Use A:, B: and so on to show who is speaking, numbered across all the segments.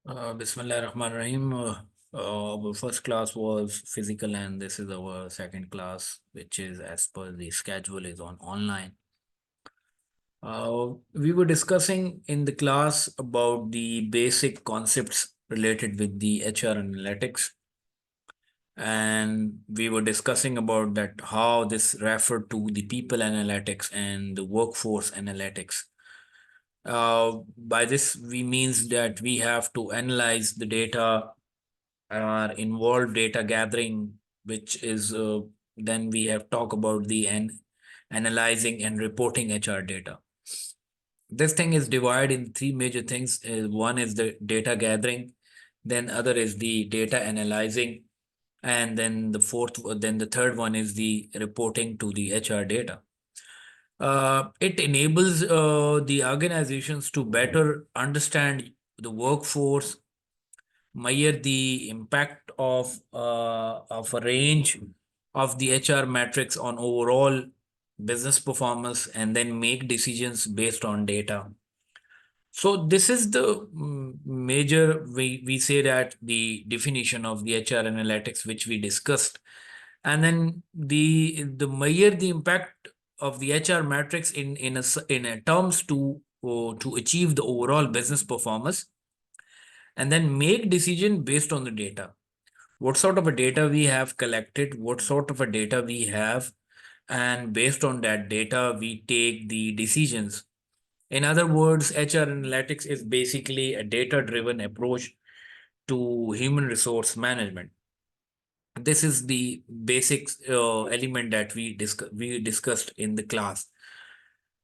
A: Bismillah Rahman Rahim. Our first class was physical, and this is our second class, which is as per the schedule is on online. We were discussing in the class about the basic concepts related with the HR analytics, and we were discussing about that how this referred to the people analytics and the workforce analytics. By this, we means that we have to analyze the data involved data gathering, which is then we have talked about the analyzing and reporting HR data. This thing is divided in three major things. One is the data gathering, then other is the data analyzing, and then the third one is the reporting to the HR data. It enables the organizations to better understand the workforce, measure the impact of a range of the HR metrics on overall business performance, and then make decisions based on data. So this is the major we say that the definition of the HR analytics which we discussed, and then the measure the impact of the HR metrics in a terms to achieve the overall business performance, and then make decision based on the data. What sort of a data we have collected, what sort of a data we have, and based on that data we take the decisions. In other words, HR analytics is basically a data driven approach to human resource management. This is the basic element that we discussed in the class.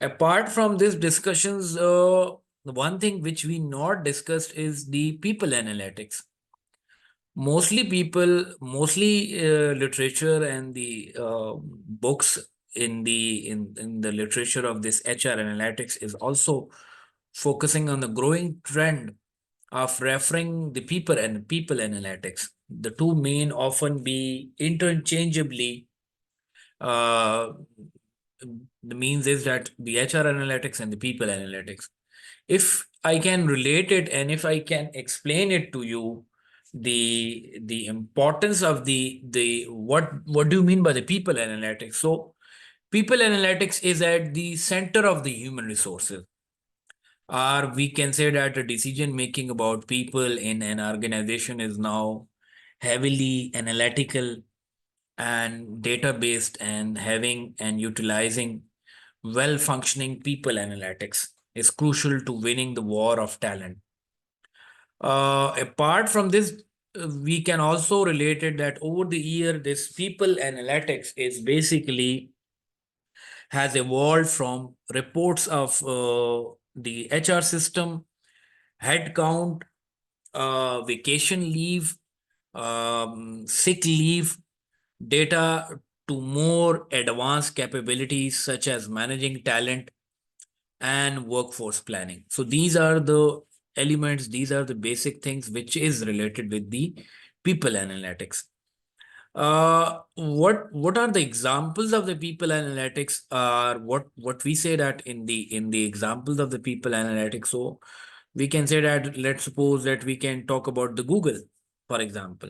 A: Apart from these discussions, the one thing which we not discussed is the people analytics. Mostly literature and the books in the literature of this HR analytics is also focusing on the growing trend of referring the people analytics. The two main often be interchangeably. uh, the means is that the HR analytics and the people analytics, if I can relate it and if I can explain it to you, the importance of the what do you mean by the people analytics? So people analytics is at the center of the human resources, or we can say that the decision making about people in an organization is now heavily analytical and data based, and having and utilizing well functioning people analytics is crucial to winning the war of talent. Apart from this, we can also relate it that over the year, this people analytics is basically has evolved from reports of the HR system, head count, vacation leave, sick leave data, to more advanced capabilities such as managing talent and workforce planning. So these are the elements, these are the basic things which is related with the people analytics. What are the examples of the people analytics? Are what we say that in the examples of the people analytics. So we can say that, let's suppose that we can talk about the Google, for example.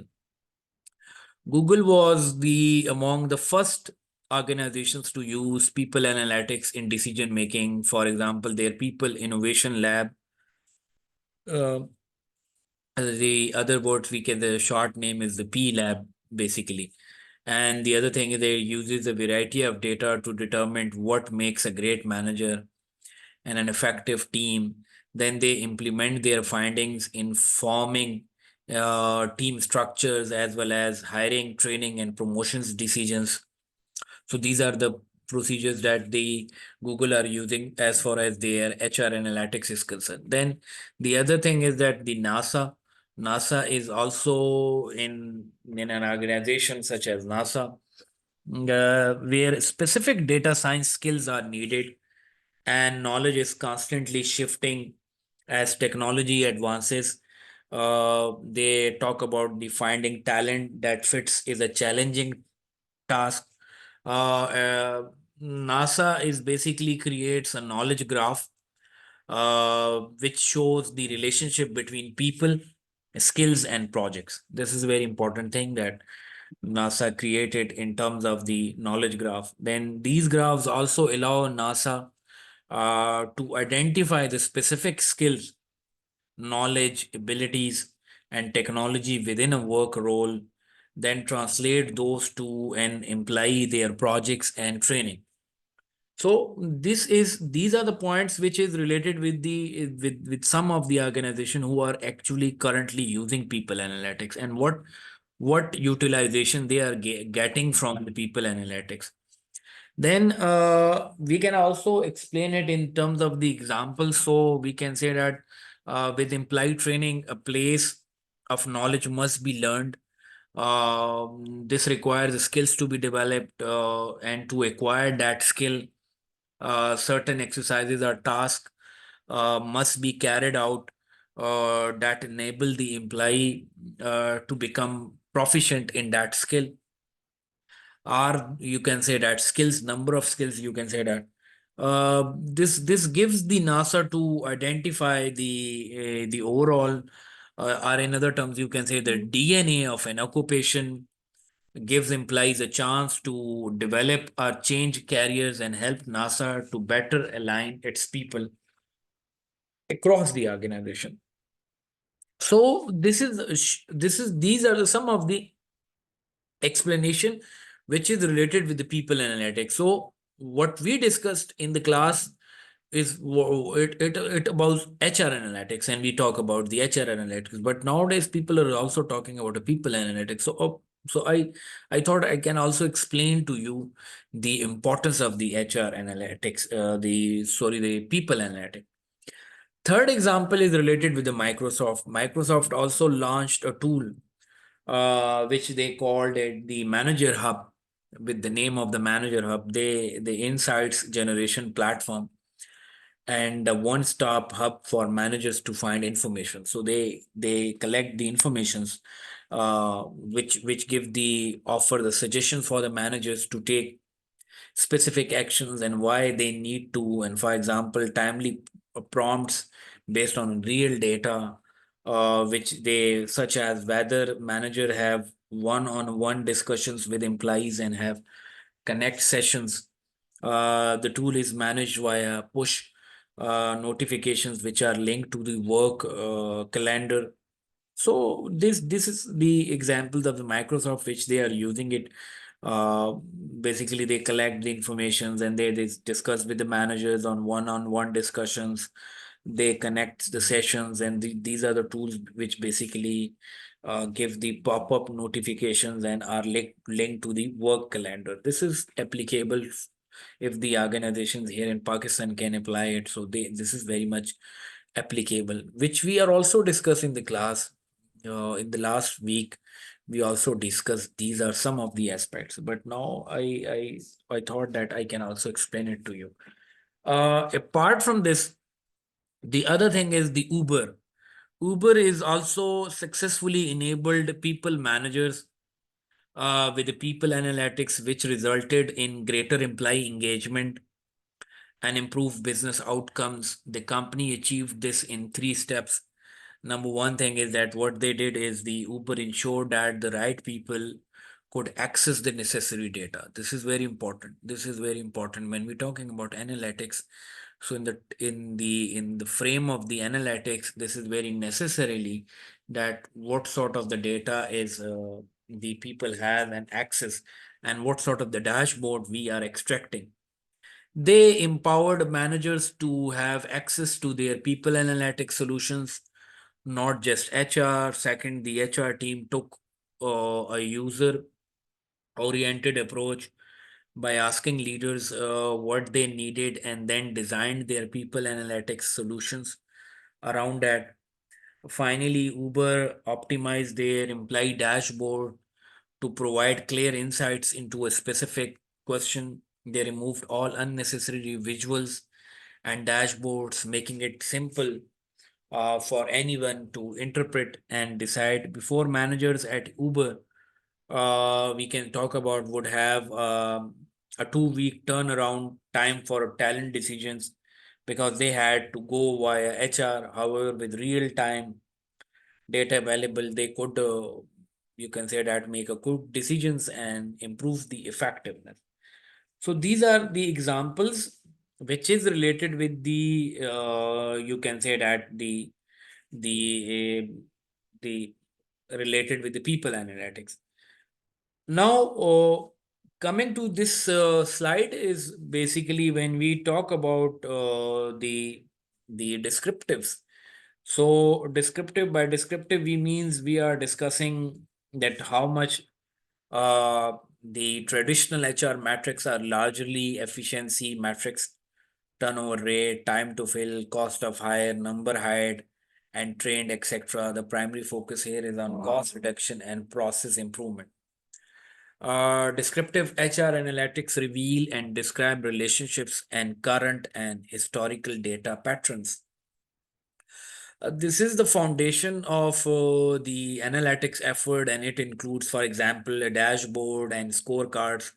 A: Google was the among the first organizations to use people analytics in decision making. For example, their People Innovation Lab. Uh, the other words we can the short name is the P Lab basically. And the other thing is they uses a variety of data to determine what makes a great manager and an effective team. Then they implement their findings in forming team structures as well as hiring, training, and promotions decisions. So these are the procedures that the Google are using as far as their HR analytics is concerned. Then the other thing is that the NASA is also in an organization such as NASA, where specific data science skills are needed, and knowledge is constantly shifting as technology advances. They talk about the finding talent that fits is a challenging task. NASA is basically creates a knowledge graph which shows the relationship between people skills and projects. This is a very important thing that NASA created in terms of the knowledge graph. Then these graphs also allow NASA to identify the specific skills, knowledge, abilities, and technology within a work role, then translate those to and imply their projects and training. So these are the points which is related with the with some of the organization who are actually currently using people analytics, and what utilization they are getting from the people analytics. Then we can also explain it in terms of the example. So we can say that with implied training, a place of knowledge must be learned. This requires the skills to be developed, and to acquire that skill, certain exercises or tasks must be carried out that enable the employee to become proficient in that skill, or you can say that skills, number of skills, you can say that. This gives the NASA to identify the overall, or in other terms you can say the DNA of an occupation, gives employees a chance to develop or change careers and help NASA to better align its people across the organization. So these are some of the explanation which is related with the people analytics. So what we discussed in the class is it about HR analytics, and we talk about the HR analytics. But nowadays people are also talking about the people analytics. So I thought I can also explain to you the importance of the HR analytics, the people analytics. Third example is related with the Microsoft. Microsoft also launched a tool which they called it the Manager Hub, with the name of the Manager Hub. The insights generation platform and a one-stop hub for managers to find information. So they collect the informations, which give the offer the suggestions for the managers to take specific actions and why they need to, and for example timely prompts based on real data, which they, such as whether manager have one-on-one discussions with employees and have connect sessions. The tool is managed via push notifications which are linked to the work calendar. So this is the examples of the Microsoft which they are using it. Basically, they collect the informations and they discuss with the managers on one-on-one discussions. They connect the sessions, and these are the tools which basically give the pop-up notifications and are linked to the work calendar. This is applicable if the organizations here in Pakistan can apply it. So this is very much applicable, which we are also discussing in the class. In the last week, we also discussed these are some of the aspects. But now I thought that I can also explain it to you. Apart from this, the other thing is the Uber. Uber is also successfully enabled people managers with the people analytics, which resulted in greater employee engagement and improved business outcomes. The company achieved this in three steps. Number one thing is that what they did is the Uber ensured that the right people could access the necessary data. This is very important. This is very important when we're talking about analytics. So in the frame of the analytics, this is very necessarily that what sort of the data is the people have and access, and what sort of the dashboard we are extracting. They empowered managers to have access to their people analytics solutions, not just HR. Second, the HR team took a user oriented approach by asking leaders what they needed and then designed their people analytics solutions around that. Finally, Uber optimized their employee dashboard to provide clear insights into a specific question. They removed all unnecessary visuals and dashboards, making it simple for anyone to interpret and decide. Before, managers at Uber, we can talk about, would have a 2 week turnaround time for talent decisions because they had to go via HR. However, with real time data available, they could, you can say that, make a good decisions and improve the effectiveness. So these are the examples which is related with the, you can say that the related with the people analytics. Now, coming to this slide is basically when we talk about the descriptives. So descriptive, by descriptive we means we are discussing that how much the traditional HR metrics are largely efficiency metrics, turnover rate, time to fill, cost of hire, number hired and trained, etc. The primary focus here is on cost reduction and process improvement. Descriptive HR analytics reveal and describe relationships and current and historical data patterns. This is the foundation of the analytics effort, and it includes, for example, a dashboard and scorecards,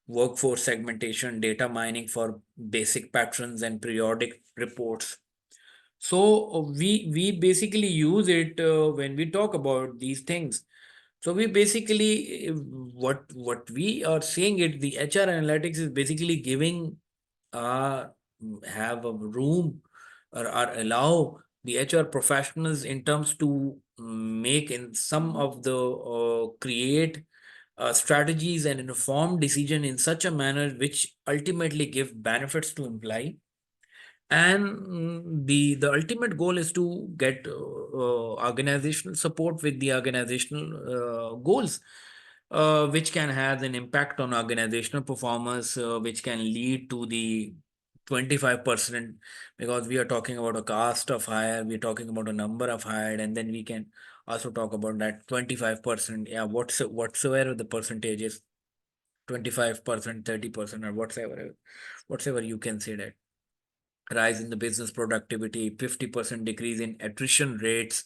A: workforce segmentation, data mining for basic patterns, and periodic reports. So we basically use it when we talk about these things. So we basically, what we are saying it, the HR analytics is basically giving uh have a room, or allow the HR professionals in terms to make in some of the create strategies and inform decision in such a manner which ultimately give benefits to employee. And the ultimate goal is to get organizational support with the organizational goals, which can have an impact on organizational performance, which can lead to the 25%, because we are talking about a cost of hire, we're talking about a number of hired, and then we can also talk about that 25%, yeah, whatsoever the percentage is, 25%, 30%, or whatsoever you can say that rise in the business productivity, 50% decrease in attrition rates,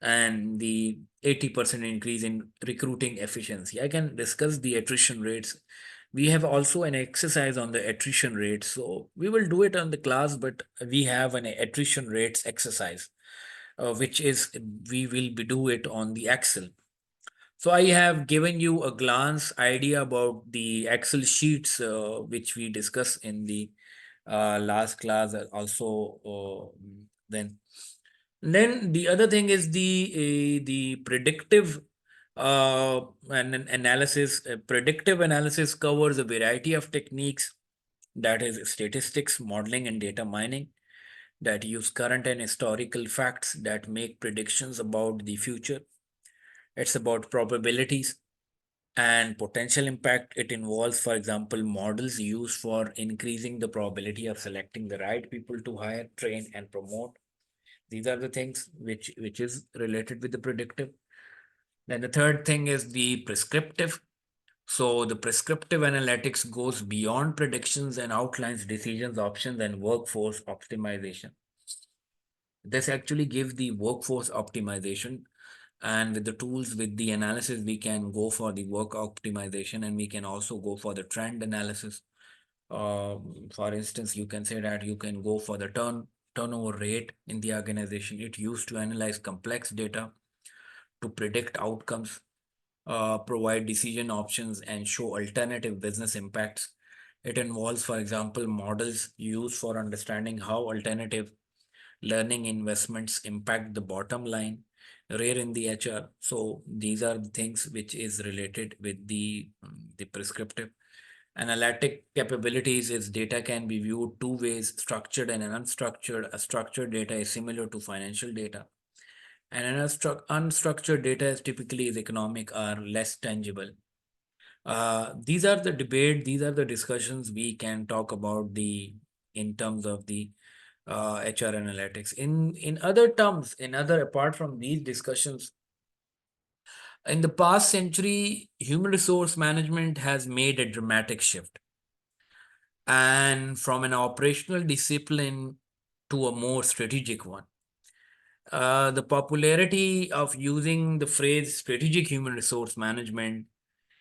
A: and the 80% increase in recruiting efficiency. I can discuss the attrition rates. We have also an exercise on the attrition rates. So we will do it on the class, but we have an attrition rates exercise, which is we will be do it on the Excel. So I have given you a glance idea about the Excel sheets, which we discussed in the last class also. Then the other thing is the predictive and an analysis. Predictive analysis covers a variety of techniques, that is statistics, modeling, and data mining, that use current and historical facts that make predictions about the future. It's about probabilities and potential impact. It involves, for example, models used for increasing the probability of selecting the right people to hire, train, and promote. These are the things which is related with the predictive. Then the third thing is the prescriptive. So the prescriptive analytics goes beyond predictions and outlines decisions, options, and workforce optimization. This actually gives the workforce optimization, and with the tools, with the analysis, we can go for the work optimization, and we can also go for the trend analysis. For instance, you can say that you can go for the turnover rate in the organization. It used to analyze complex data to predict outcomes, provide decision options, and show alternative business impacts. It involves, for example, models used for understanding how alternative learning investments impact the bottom line, rare in the HR. So these are the things which is related with the prescriptive. Analytic capabilities is data can be viewed two ways, structured and unstructured. A structured data is similar to financial data, and an unstructured data is typically is economic or less tangible. These are the debate, these are the discussions we can talk about the in terms of the HR analytics. In other terms, in other apart from these discussions, in the past century, human resource management has made a dramatic shift, and from an operational discipline to a more strategic one. The popularity of using the phrase strategic human resource management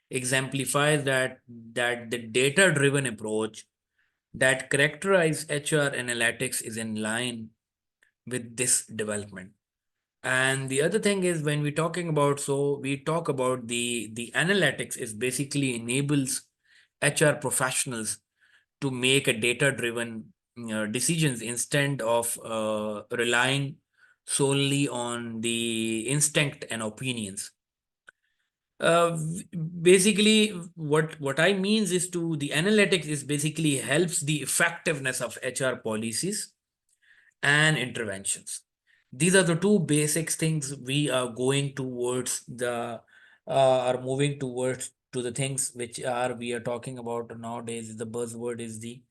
A: exemplifies that the data-driven approach that characterize HR analytics is in line with this development. And the other thing is when we're talking about, so we talk about the analytics is basically enables HR professionals to make a data-driven decisions instead of relying solely on the instinct and opinions. Basically, what I means is to the analytics is basically helps the effectiveness of HR policies and interventions. These are the two basic things we are going towards the are moving towards to the things which are we are talking about nowadays. The buzzword is the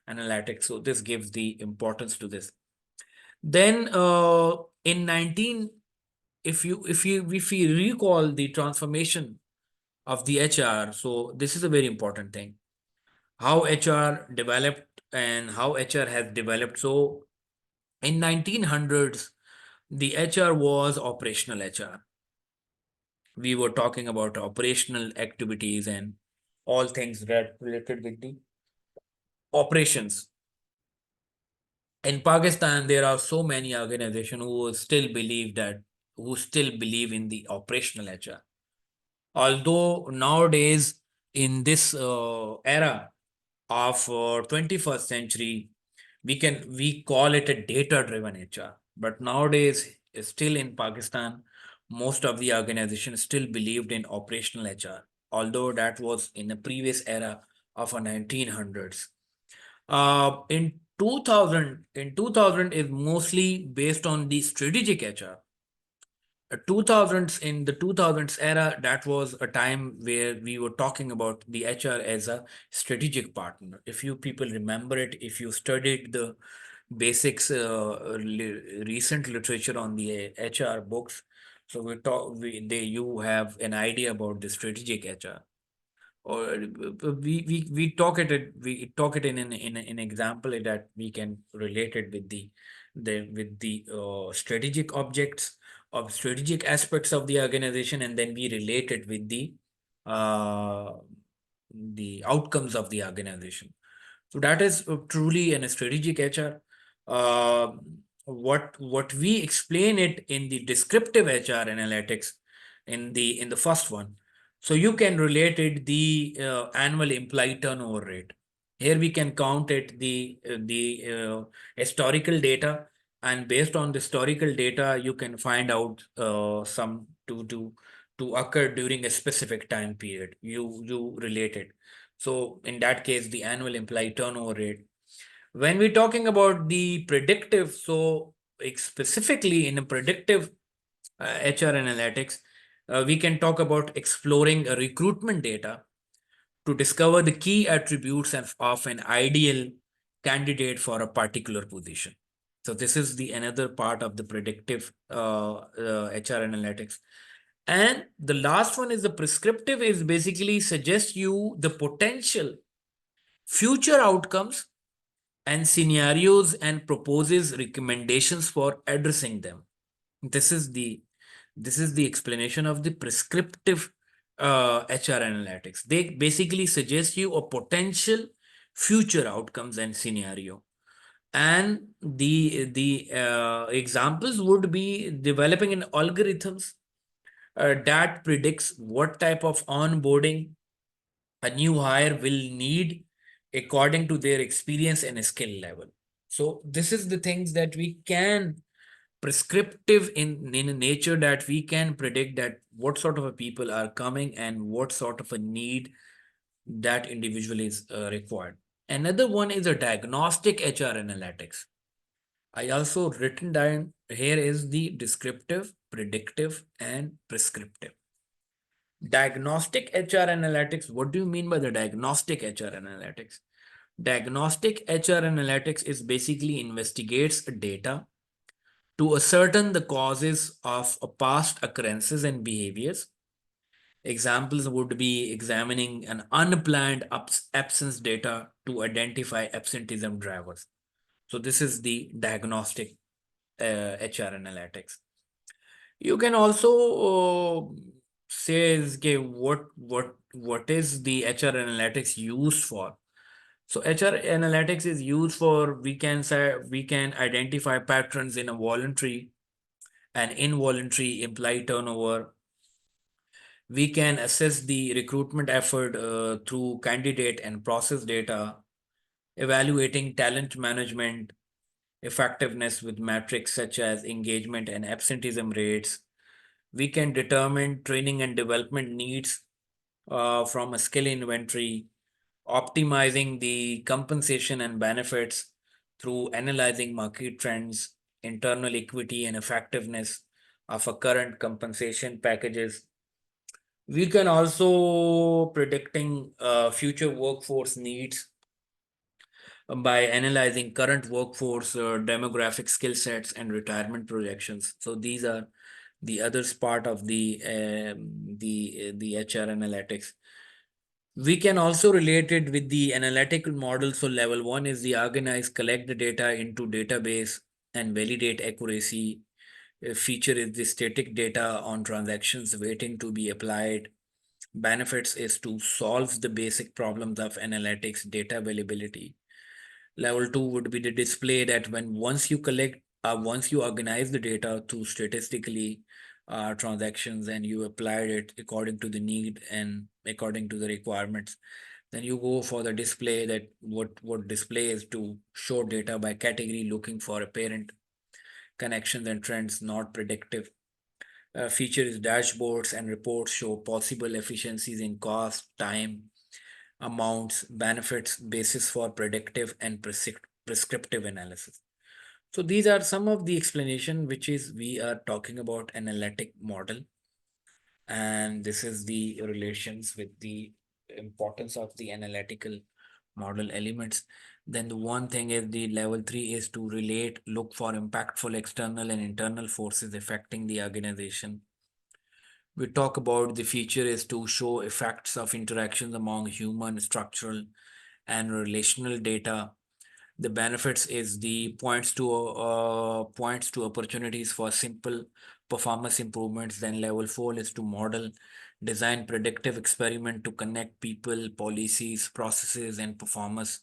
A: analytics. So this gives the importance to this. Then in 19, if you recall the transformation of the HR, so this is a very important thing. How HR developed and how HR has developed. So in 1900s, the HR was operational HR. We were talking about operational activities and all things that related with the operations. In Pakistan, there are so many organizations who still believe in the operational HR. Although nowadays, in this era of 21st century, we call it a data driven HR. But nowadays, still in Pakistan, most of the organizations still believed in operational HR, although that was in the previous era of a 1900s. In 2000 is mostly based on the strategic HR. 2000s, in the 2000s era, that was a time where we were talking about the HR as a strategic partner. If you people remember it, if you studied the basics, recent literature on the HR books, so you have an idea about the strategic HR. Or we talk it in an example that we can relate it with the strategic objects of strategic aspects of the organization, and then we relate it with the outcomes of the organization. So that is truly a strategic HR. Uh, what we explain it in the descriptive HR analytics in the first one. So you can relate it the annual employee turnover rate. Here we can count it the historical data, and based on the historical data, you can find out some to occur during a specific time period. You relate it. So in that case, the annual employee turnover rate. When we're talking about the predictive, so specifically in a predictive HR analytics, we can talk about exploring a recruitment data to discover the key attributes of an ideal candidate for a particular position. So this is the another part of the predictive HR analytics. And the last one is the prescriptive, is basically suggests you the potential future outcomes and scenarios and proposes recommendations for addressing them. This is the explanation of the prescriptive HR analytics. They basically suggest you a potential future outcomes and scenario. And the examples would be developing an algorithms that predicts what type of onboarding a new hire will need according to their experience and skill level. So this is the things that we can prescriptive in a nature, that we can predict that what sort of a people are coming and what sort of a need that individual is required. Another one is a diagnostic HR analytics. I also written down here is the descriptive, predictive, and prescriptive. Diagnostic HR analytics. What do you mean by the diagnostic HR analytics? Diagnostic HR analytics is basically investigates data to ascertain the causes of past occurrences and behaviors. Examples would be examining an unplanned absence data to identify absenteeism drivers. So this is the diagnostic HR analytics. You can also say is, okay, what is the HR analytics used for? So HR analytics is used for, we can say, we can identify patterns in a voluntary and involuntary employee turnover. We can assess the recruitment effort through candidate and process data, evaluating talent management effectiveness with metrics such as engagement and absenteeism rates. We can determine training and development needs from a skill inventory, optimizing the compensation and benefits through analyzing market trends, internal equity, and effectiveness of a current compensation packages. We can also predicting future workforce needs by analyzing current workforce demographic skill sets and retirement projections. So these are the others part of the HR analytics. We can also relate it with the analytical model. So level one is the organize, collect the data into database and validate accuracy. A feature is the static data on transactions waiting to be applied. Benefits is to solve the basic problems of analytics data availability. Level two would be the display that when once you organize the data to statistically transactions and you applied it according to the need and according to the requirements, then you go for the display that what display is to show data by category looking for apparent connections and trends, not predictive. Features dashboards and reports show possible efficiencies in cost, time, amounts, benefits, basis for predictive and prescriptive analysis. So these are some of the explanation which is we are talking about analytic model, and this is the relations with the importance of the analytical model elements. Then the one thing is the level three is to relate, look for impactful external and internal forces affecting the organization. We talk about the feature is to show effects of interactions among human, structural, and relational data. The benefits is the points to opportunities for simple performance improvements. Then level four is to model, design predictive experiment to connect people, policies, processes, and performance.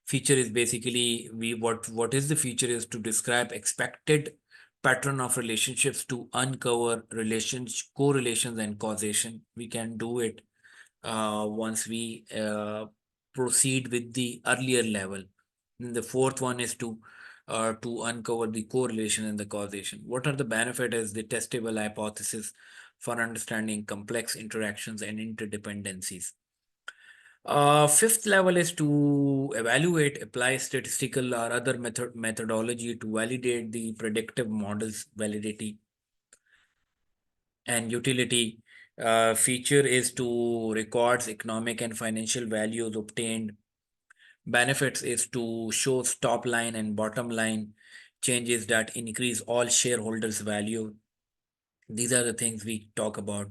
A: Feature is basically we what is the feature is to describe expected pattern of relationships to uncover relations correlations and causation. We can do it once we proceed with the earlier level. And the fourth one is to uncover the correlation and the causation. What are the benefit is the testable hypothesis for understanding complex interactions and interdependencies. Fifth level is to evaluate, apply statistical or other methodology to validate the predictive models validity and utility. Feature is to records economic and financial values obtained. Benefits is to show top line and bottom line changes that increase all shareholders value. These are the things we talk about.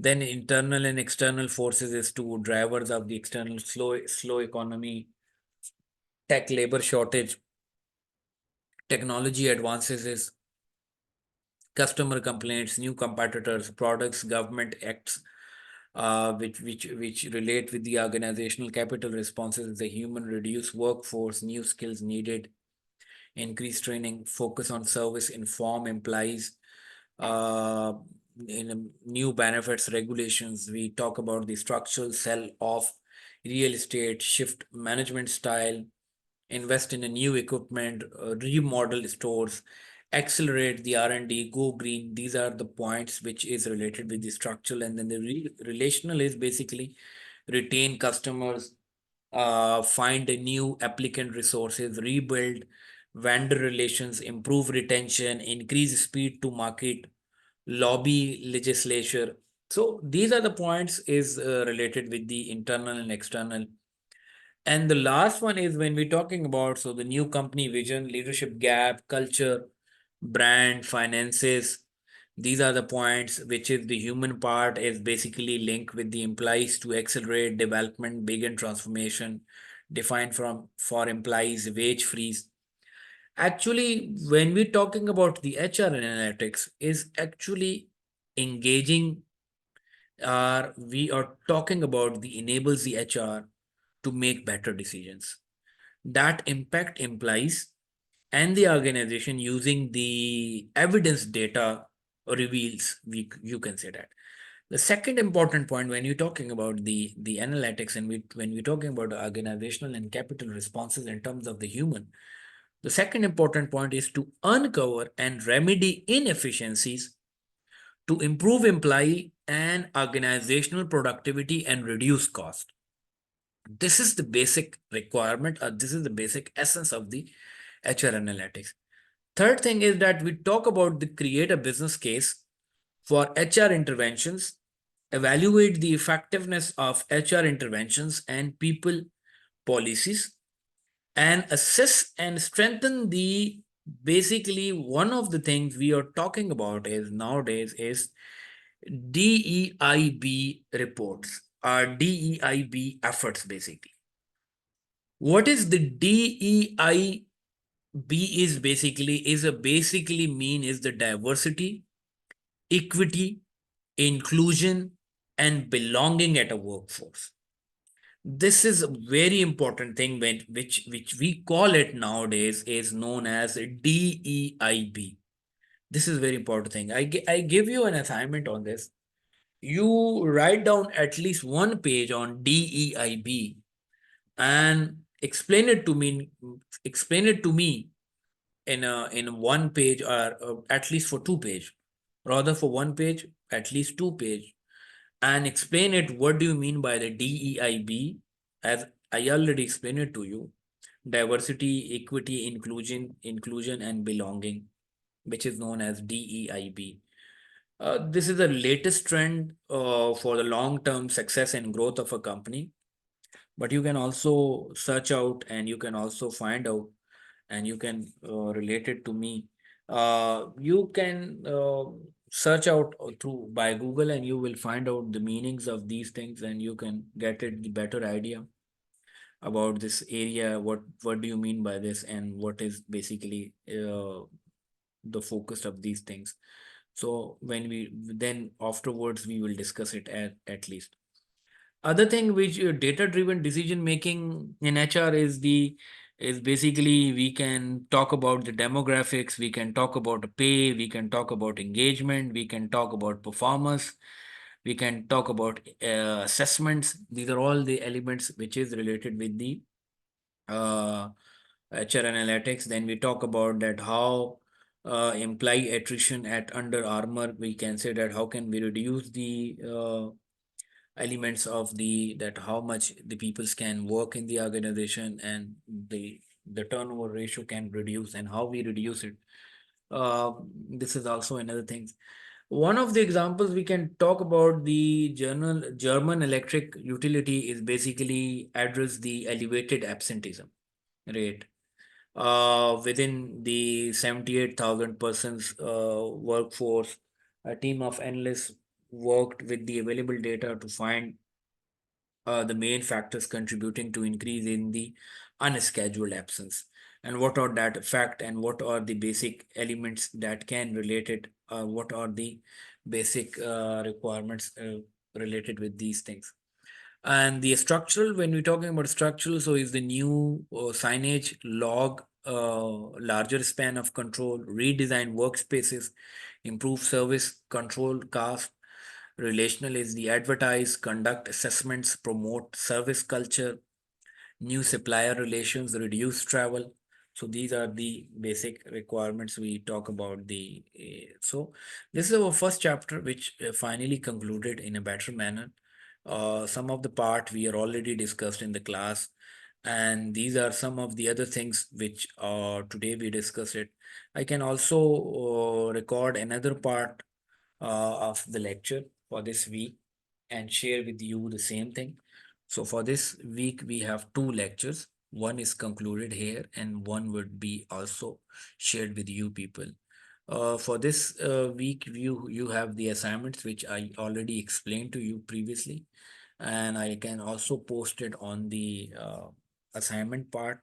A: Then internal and external forces is to drivers of the external slow economy, tech labor shortage, technology advances is customer complaints, new competitors, products, government acts, which relate with the organizational capital responses, the human reduced workforce, new skills needed, increased training, focus on service, inform employees, uh, in new benefits regulations. We talk about the structural sell off real estate, shift management style, invest in a new equipment, remodel stores, accelerate the R&D, go green. These are the points which is related with the structural. And then the relational is basically retain customers, find a new applicant resources, rebuild vendor relations, improve retention, increase speed to market, lobby legislature. So these are the points is related with the internal and external. And the last one is when we're talking about so the new company vision, leadership gap, culture, brand, finances. These are the points which is the human part is basically linked with the employees to accelerate development, begin transformation, defined from for employees wage freeze. Actually, when we're talking about the HR analytics, is actually engaging. We are talking about the enables the HR to make better decisions that impact employees and the organization using the evidence data reveals, you can say that. The second important point when you're talking about the analytics, and when we're talking about organizational and capital responses in terms of the human, the second important point is to uncover and remedy inefficiencies to improve employee and organizational productivity and reduce cost. This is the basic requirement, this is the basic essence of the HR analytics. Third thing is that we talk about the create a business case for HR interventions, evaluate the effectiveness of HR interventions and people policies, and assess and strengthen the, basically one of the things we are talking about is nowadays is DEIB reports or DEIB efforts basically. What is the DEIB is basically mean is the diversity, equity, inclusion, and belonging at a workforce. This is a very important thing which we call it nowadays is known as DEIB. This is very important thing. I give you an assignment on this. You write down at least one page on DEIB and explain it to me in one page or at least for two page, rather for one page, at least two page, and explain it. What do you mean by the DEIB? As I already explained it to you, diversity, equity, inclusion, and belonging, which is known as DEIB. This is the latest trend for the long-term success and growth of a company. But you can also search out and you can also find out and you can relate it to me. You can search out through by Google and you will find out the meanings of these things and you can get it the better idea about this area. What do you mean by this and what is basically the focus of these things. So when we then afterwards we will discuss it at least. Other thing which data driven decision making in HR is basically we can talk about the demographics, we can talk about the pay, we can talk about engagement, we can talk about performance, we can talk about assessments. These are all the elements which is related with the uh, HR analytics. Then we talk about that how employee attrition at Under Armour. We can say that how can we reduce the elements of the that how much the peoples can work in the organization and the turnover ratio can reduce and how we reduce it. This is also another thing. One of the examples we can talk about the journal German electric utility is basically address the elevated absenteeism rate within the 78,000 persons workforce. A team of analysts worked with the available data to find the main factors contributing to increase in the unscheduled absence and what are that fact and what are the basic elements that can relate it, what are the basic requirements related with these things. And the structural, when we're talking about structural, so is the new signage, log, larger span of control, redesign workspaces, improve service, control cost. Relational is the advertise, conduct assessments, promote service culture, new supplier relations, reduce travel. So these are the basic requirements we talk about the. So this is our first chapter, which finally concluded in a better manner. Some of the part we are already discussed in the class, and these are some of the other things which today we discussed it. I can also record another part of the lecture for this week and share with you the same thing. So for this week, we have two lectures. One is concluded here and one would be also shared with you people. For this week, you have the assignments which I already explained to you previously, and I can also post it on the assignment part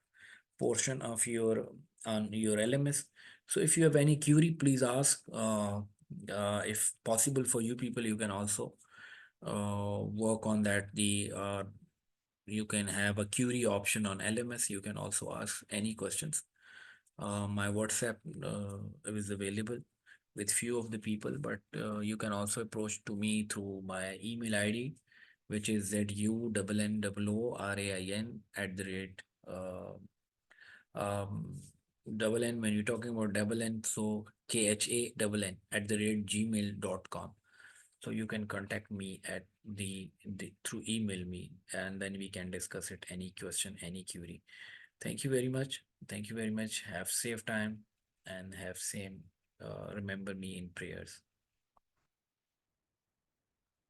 A: portion of your on your LMS. So if you have any query, please ask. If possible for you people, you can also work on that. You can have a query option on LMS. You can also ask any questions. My WhatsApp is available with few of the people, but you can also approach to me through my email ID, which is ZUNNOORAIN at the rate um, double N. When you're talking about double N, so KHANN at the rate gmail.com. So you can contact me at the through email me, and then we can discuss it, any question, any query. Thank you very much. Thank you very much. Have safe time and have same remember me in prayers.